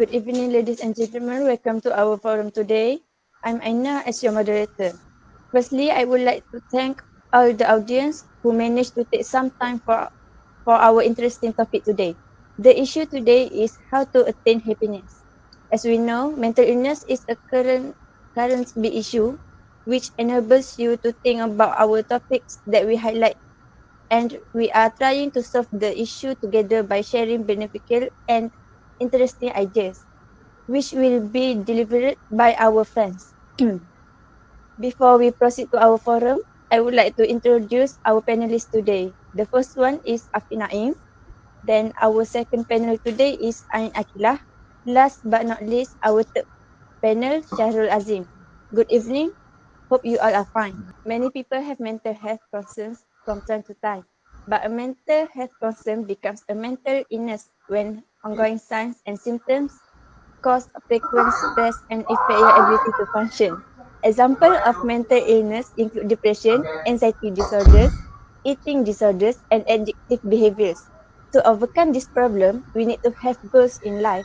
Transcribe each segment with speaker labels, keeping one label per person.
Speaker 1: Good evening, ladies and gentlemen. Welcome to our forum today. I'm AINA as your moderator. Firstly, I would like to thank all the audience who managed to take some time for our interesting topic today. The issue today is how to attain happiness. As we know, mental illness is a current big issue which enables you to think about our topics that we highlight, and we are trying to solve the issue together by sharing beneficial and interesting ideas which will be delivered by our friends. Before we proceed to our forum, I would like to introduce our panelists today. The first one is AFIQ. Then our second panel today is AQILAH. Last but not least, our third panel, SHAHRUL AZIM. Good evening. Hope you all are fine. Many people have mental health concerns from time to time, but a mental health concern becomes a mental illness when ongoing signs and symptoms cause frequent stress and affect your ability to function. Example of mental illness include depression, anxiety disorders, eating disorders, and addictive behaviors. To overcome this problem, we need to have goals in life.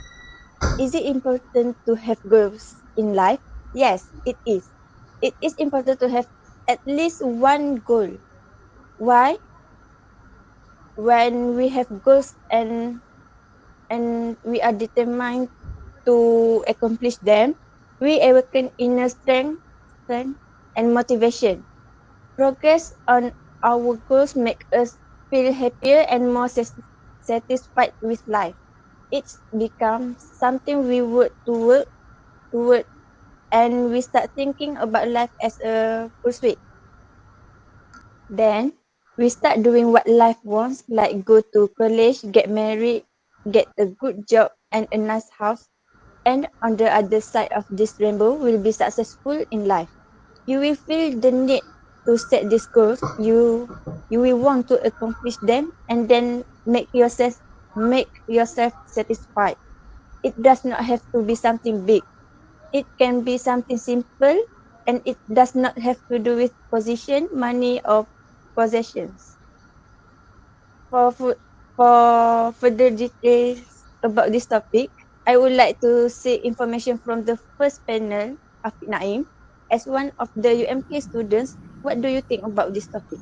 Speaker 1: Is it important to have goals in life? Yes, it is. It is important to have at least one goal. Why? When we have goals and we are determined to accomplish them, we awaken inner strength and motivation. Progress on our goals make us feel happier and more satisfied with life. It becomes something we would to work toward, and we start thinking about life as a pursuit. Then we start doing what life wants, like go to college, get married, get a good job and a nice house. And on the other side of this rainbow will be successful in life. You will feel the need to set these goals. You will want to accomplish them and then make yourself satisfied. It does not have to be something big. It can be something simple, and it does not have to do with position, money, or possessions. For fu- for further details about this topic, I would like to seek information from the first panel, Afiq Naim. As one of the UMK students, what do you think about this topic?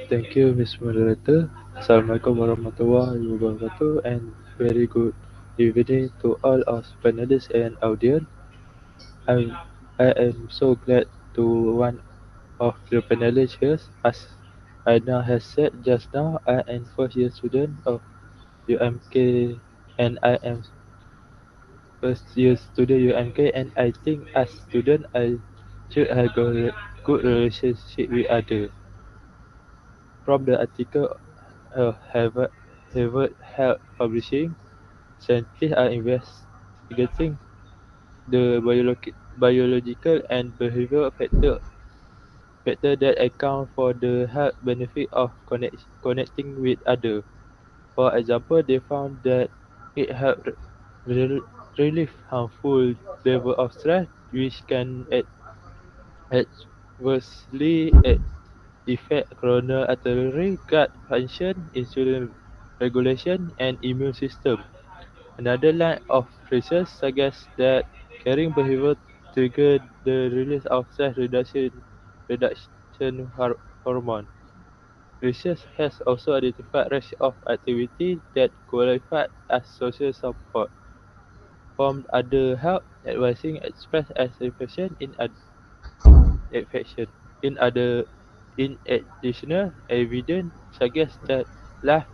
Speaker 2: Thank you, Miss Moderator. Assalamualaikum warahmatullahi wabarakatuh, and very good evening to all our panelists and audience. I'm, I am so glad to one of the panelists here. As Aina has said just now, I am first year student of UMK, and I am first year student UMK, and I think as student I should have a good relationship with others. From the article Harvard Health Publishing, scientists are investigating the biological and behavioral factor that account for the health benefit of connecting with others. For example, they found that it helps relieve harmful level of stress, which can adversely affect coronary artery, gut function, insulin regulation, and immune system. Another line of research suggests that caring behavior trigger the release of stress reduction hormone. Research has also identified range of activities that qualify as social support. From other help advising express as infection infection. In other in additional evidence suggests that life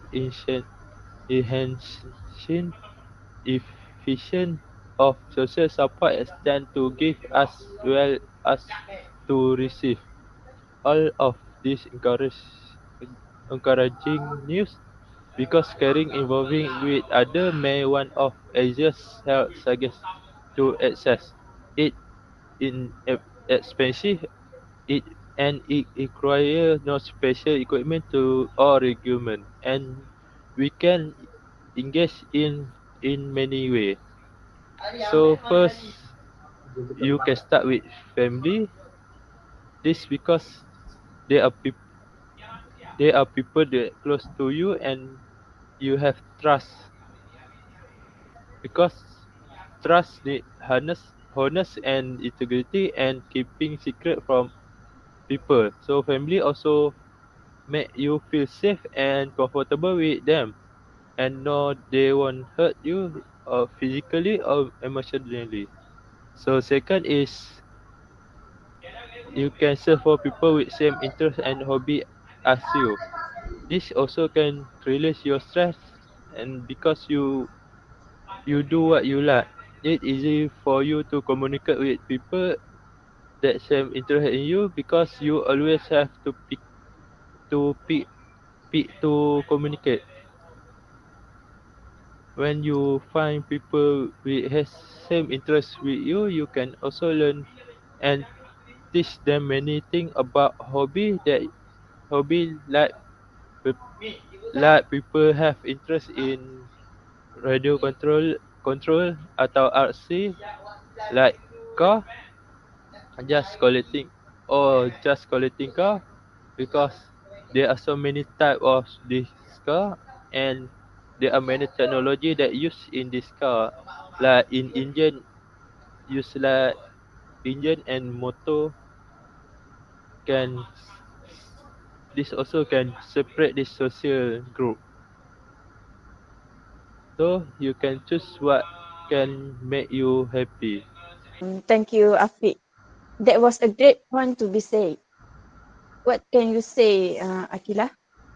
Speaker 2: enhancing efficient of social support extend to give as well as to receive. All of this encouraging news because caring involving with other may one of easiest help suggest to access it in expensive it and it requires no special equipment to or argument, and we can engage in many ways. So first you can start with family. This because they are people that close to you and you have trust because trust need honest and integrity and keeping secret from people. So family also make you feel safe and comfortable with them and know they won't hurt you physically or emotionally. So second is you can search for people with same interest and hobby as you. This also can release your stress and because you do what you like. It's easy for you to communicate with people that same interest in you because you always have to to pick pick to communicate. When you find people with has same interest with you, you can also learn and teach them many things about hobby like people have interest in radio control atau RC like car just collecting or just collecting car because there are so many type of this car and there are many technology that used in this car like in engine use like engine and motor can this also can separate this social group so you can choose what can make you happy.
Speaker 1: Thank you, Afiq. That was a great point to be said. What can you say, Aqilah,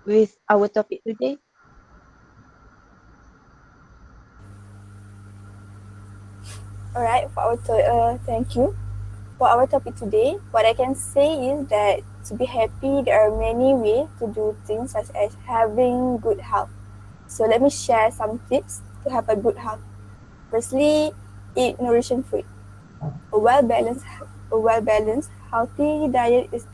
Speaker 1: with our topic today?
Speaker 3: Alright, thank you. For our topic today, what I can say is that to be happy, there are many ways to do things such as having good health. So let me share some tips to have a good health. Firstly, eat nourishing food. A well-balanced, healthy diet is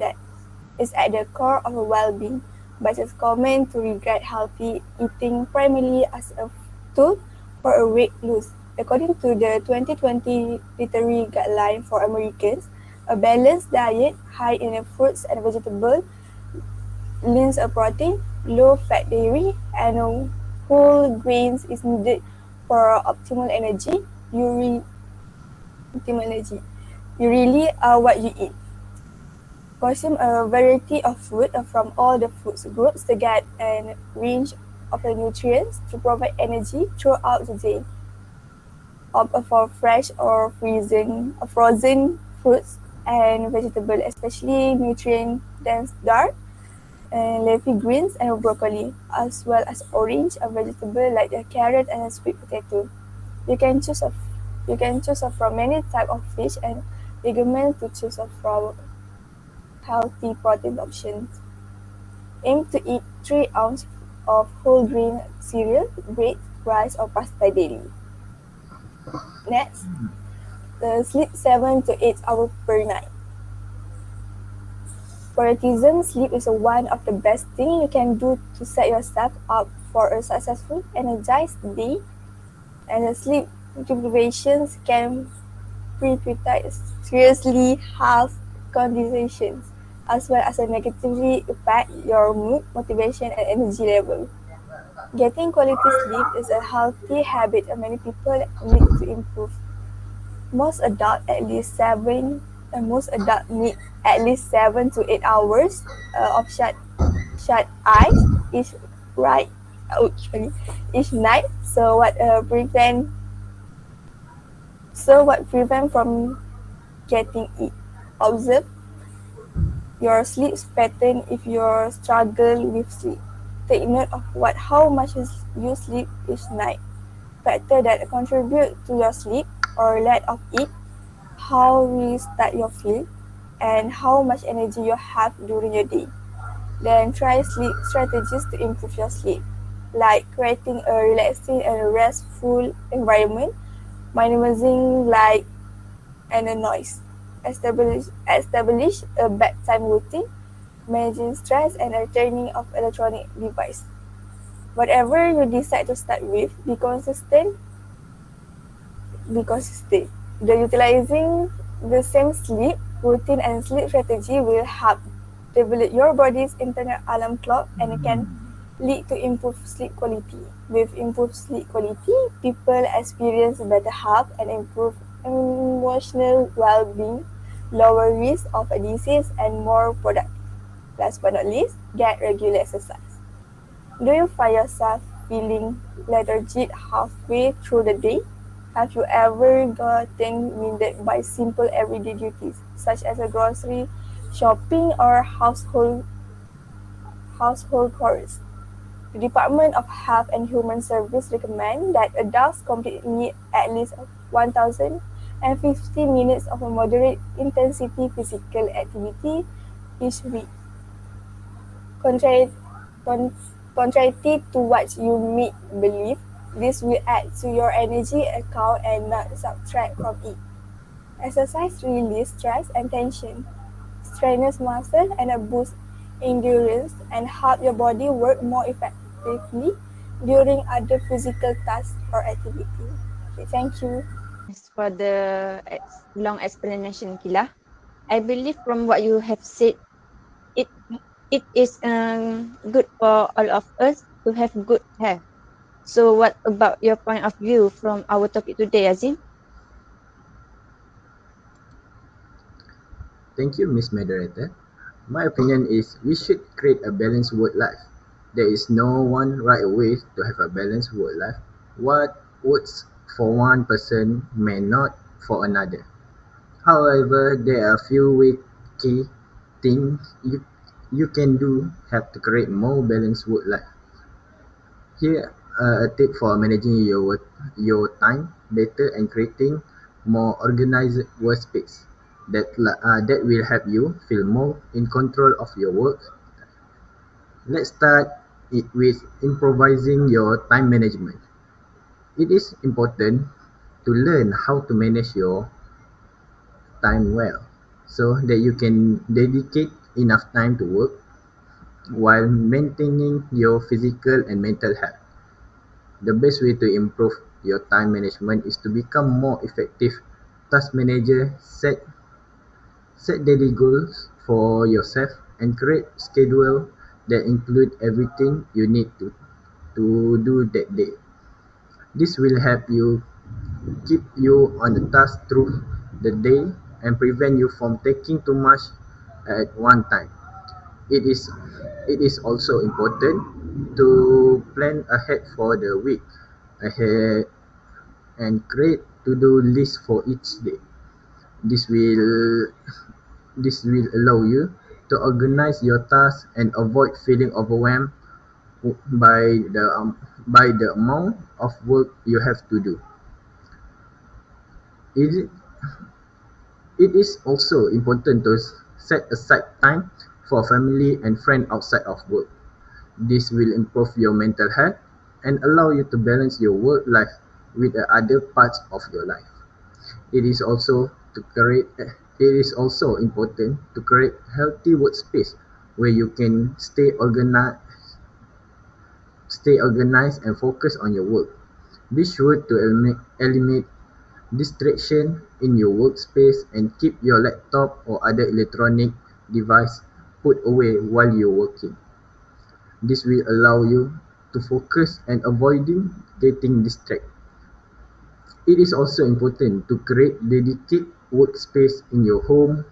Speaker 3: at the core of a well-being, but it's common to regard healthy eating primarily as a tool for a weight loss. According to the 2020 dietary guideline for Americans, a balanced diet high in fruits and vegetables, lean protein, low-fat dairy, and whole grains is needed for optimal energy. You really are what you eat. Consume a variety of food from all the food groups to get a range of the nutrients to provide energy throughout the day. Opt for fresh or frozen fruits and vegetables, especially nutrient-dense dark and leafy greens and broccoli, as well as orange and vegetable like a carrot and a sweet potato. You can choose from many types of fish and recommend to choose from healthy protein options. Aim to eat 3 ounces of whole grain cereal, bread, rice, or pasta daily. Next, sleep 7 to 8 hours per night. For autism, sleep is one of the best things you can do to set yourself up for a successful, energized day. And the sleep deprivations can precipitate seriously health conditions, as well as negatively impact your mood, motivation, and energy level. Getting quality sleep is a healthy habit many people need to improve. Most adults need at least 7 to 8 hours of shut eyes right each night. So what prevent from getting it? Observe your sleep pattern if you struggle with sleep. Take note of how much you sleep each night. Factors that contribute to your sleep or lack of it, how rested you feel, and how much energy you have during your day. Then try sleep strategies to improve your sleep, like creating a relaxing and restful environment, minimizing light and noise. Establish a bedtime routine, managing stress and turning off electronic device. Whatever you decide to start with, be consistent. The utilizing the same sleep routine and sleep strategy will help develop your body's internal alarm clock and can lead to improved sleep quality. With improved sleep quality, people experience better health and improved emotional well-being, lower risk of a disease, and more productive. Last but not least, get regular exercise. Do you find yourself feeling lethargic halfway through the day? Have you ever gotten winded by simple everyday duties, such as a grocery shopping or household chores? The Department of Health and Human Services recommend that adults need at least 1,050 minutes of a moderate intensity physical activity each week. Contrary, contrary to what you may believe, this will add to your energy account and not subtract from it. Exercise release stress and tension, strengthens muscle and boost endurance and help your body work more effectively during other physical tasks or activity. Okay, thank you.
Speaker 1: Thanks for the long explanation, Kila. I believe from what you have said, it it is good for all of us to have good health. So what about your point of view from our topic today, Azim?
Speaker 4: Thank you, Miss Moderator. My opinion is we should create a balanced work life. There is no one right way to have a balanced work life. What works for one person may not for another. However, there are few key things you can do have to create more balanced work life. Here a tip for managing your time better and creating more organized workspace that will help you feel more in control of your work. Let's start it with improvising your time management. It is important to learn how to manage your time well so that you can dedicate enough time to work while maintaining your physical and mental health. The best way to improve your time management is to become more effective task manager. Set daily goals for yourself and create schedule that include everything you need to do that day. This will help you keep you on the task through the day and prevent you from taking too much at one time. It is it is also important to plan ahead for the week ahead and create to-do list for each day. This will this will allow you to organize your tasks and avoid feeling overwhelmed by the amount of work you have to do. It, it is also important to set aside time for family and friends outside of work. This will improve your mental health and allow you to balance your work life with the other parts of your life. It is also to create it is also important to create healthy workspace where you can stay organized and focus on your work. Be sure to eliminate distraction in your workspace and keep your laptop or other electronic device put away while you're working. This will allow you to focus and avoiding getting distracted. It is also important to create dedicated workspace in your home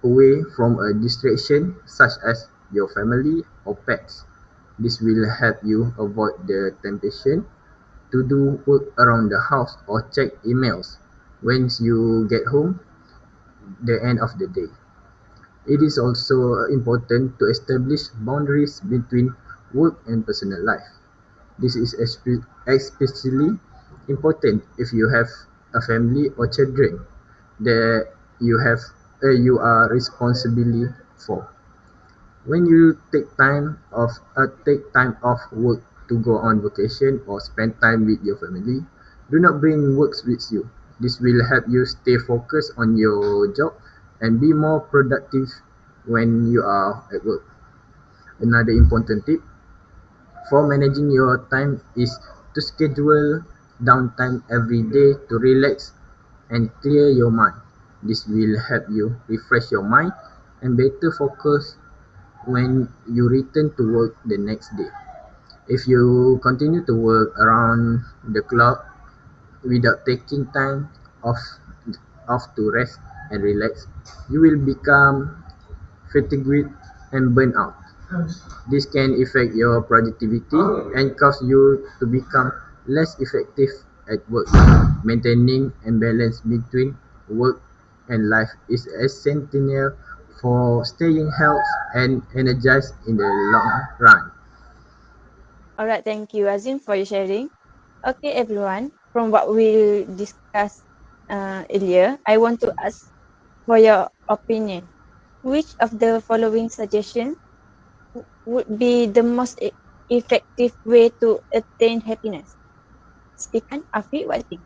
Speaker 4: away from a distraction such as your family or pets. This will help you avoid the temptation to do work around the house or check emails once you get home the end of the day. It is also important to establish boundaries between work and personal life. This is especially important if you have a family or children that you are responsible for. When you take time off work to go on vacation or spend time with your family, do not bring works with you. This will help you stay focused on your job and be more productive when you are at work. Another important tip for managing your time is to schedule downtime every day to relax and clear your mind. This will help you refresh your mind and better focus when you return to work the next day. If you continue to work around the clock without taking time off, off to rest and relax, you will become fatigued and burn out. This can affect your productivity and cause you to become less effective at work. Maintaining a balance between work and life is essential for staying healthy and energized in the long run.
Speaker 1: All right, thank you, Azim, for your sharing. Okay, everyone, from what we discussed earlier, I want to ask for your opinion. Which of the following suggestions would be the most effective way to attain happiness? Speakan, Afiq, what do you think?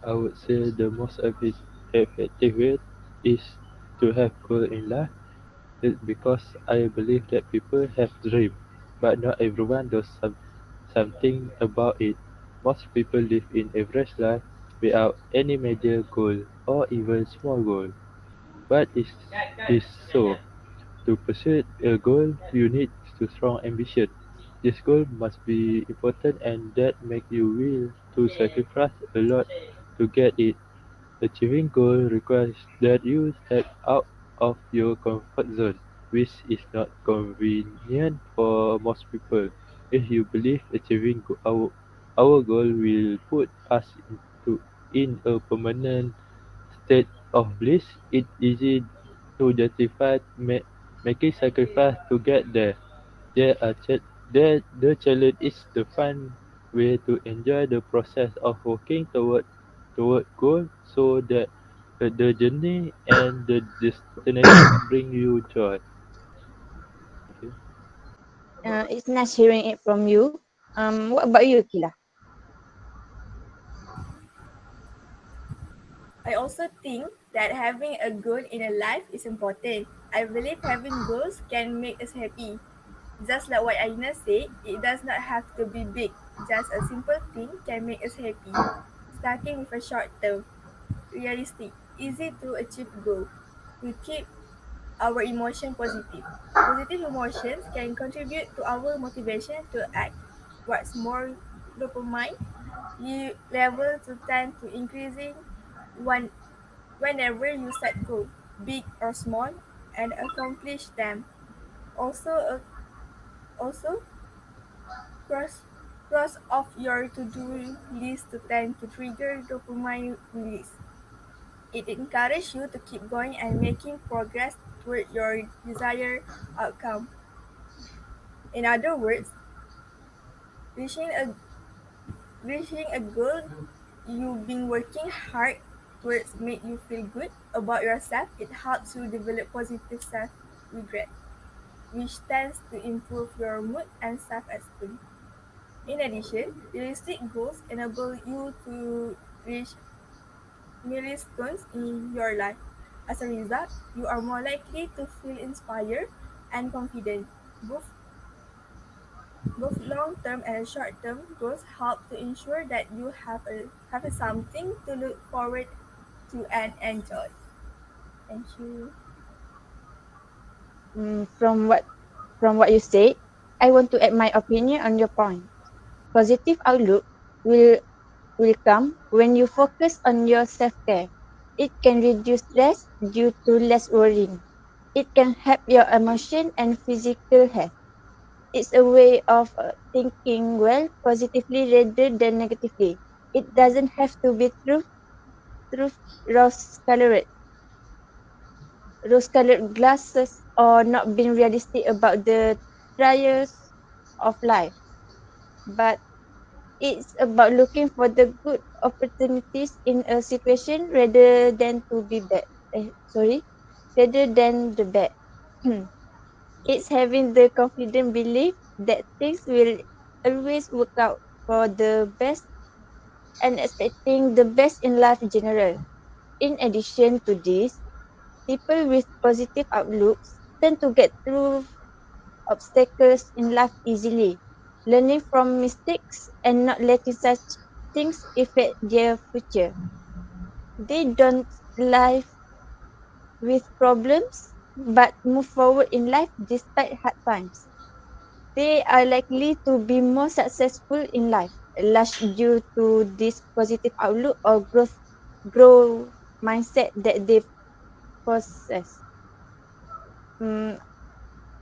Speaker 2: I would say the most effective way is to have goal in life. It's because I believe that people have dream, but not everyone does something about it. Most people live in average life without any major goal or even small goal. But is this so? To pursue a goal, you need to strong ambition. This goal must be important and that make you will to sacrifice a lot to get it. Achieving goal requires that you step out of your comfort zone, which is not convenient for most people. If you believe achieving our goal will put us in a permanent state of bliss, it's easy to justify making sacrifice to get there. There are the challenge is the fun way to enjoy the process of working toward goal so that the journey and the destination bring you joy. Thank you.
Speaker 1: It's nice hearing it from you. What about you, Akila?
Speaker 3: I also think that having a goal in a life is important. I believe having goals can make us happy. Just like what Aina said, it does not have to be big. Just a simple thing can make us happy. Starting with a short term, realistic, easy to achieve goal. We keep our emotion positive. Positive emotions can contribute to our motivation to act. What's more, dopamine level to tend to increasing one whenever you set goals, big or small, and accomplish them. Also, also cross cross off your to-do list to tend to trigger dopamine release. It encourages you to keep going and making progress toward your desired outcome. In other words, reaching a reaching a goal you've been working hard towards make you feel good about yourself. It helps you develop positive self-regret, which tends to improve your mood and self-esteem. In addition, realistic goals enable you to reach milestones in your life. As a result, you are more likely to feel inspired and confident. Both, both long-term and short-term goals help to ensure that you have something to look forward to and enjoy. Thank you.
Speaker 1: From what you said, I want to add my opinion on your point. Positive outlook will will come when you focus on your self-care. It can reduce stress due to less worrying. It can help your emotion and physical health. It's a way of thinking well positively rather than negatively. It doesn't have to be through rose-colored rose-colored glasses or not being realistic about the trials of life. But it's about looking for the good opportunities in a situation rather than to be bad. Rather than the bad. It's having the confident belief that things will always work out for the best and expecting the best in life in general. In addition to this, people with positive outlooks tend to get through obstacles in life easily, learning from mistakes and not letting such things affect their future. They don't live with problems, but move forward in life despite hard times. They are likely to be more successful in life, largely due to this positive outlook or growth mindset that they possess. Mm,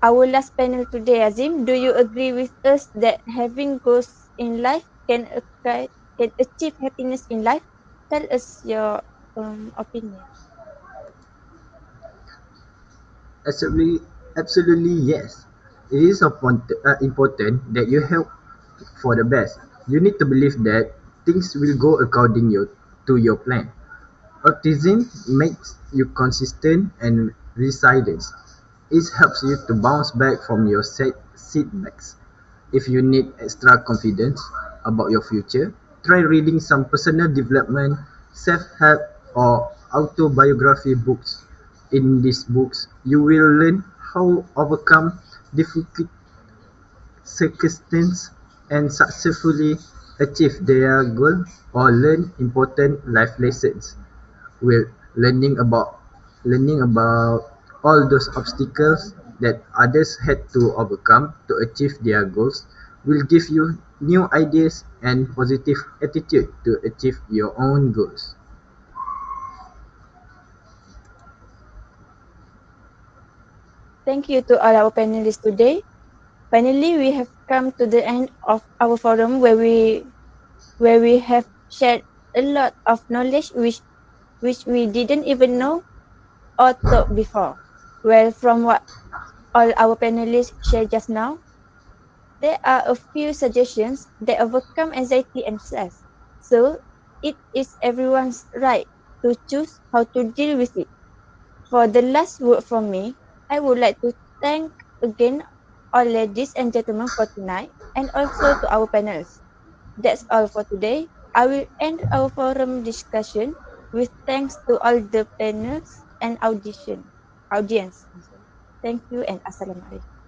Speaker 1: our last panel today, Azim, do you agree with us that having goals in life can achieve happiness in life? Tell us your opinion.
Speaker 4: Absolutely, absolutely yes. It is important that you help for the best. You need to believe that things will go according to your plan. Optimism makes you consistent and resilient. It helps you to bounce back from your setbacks. If you need extra confidence about your future, try reading some personal development, self-help, or autobiography books. In these books, you will learn how to overcome difficult circumstances and successfully achieve their goal or learn important life lessons. Will learning about all those obstacles that others had to overcome to achieve their goals will give you new ideas and positive attitude to achieve your own goals.
Speaker 1: Thank you to all our panelists today. Finally, we have come to the end of our forum where we have shared a lot of knowledge which we didn't even know or thought before. Well, from what all our panelists shared just now, there are a few suggestions that overcome anxiety and stress. So it is everyone's right to choose how to deal with it. For the last word from me, I would like to thank again all ladies and gentlemen for tonight and also to our panelists. That's all for today. I will end our forum discussion with thanks to all the panels and audience. I'm sorry. Thank you and assalamualaikum.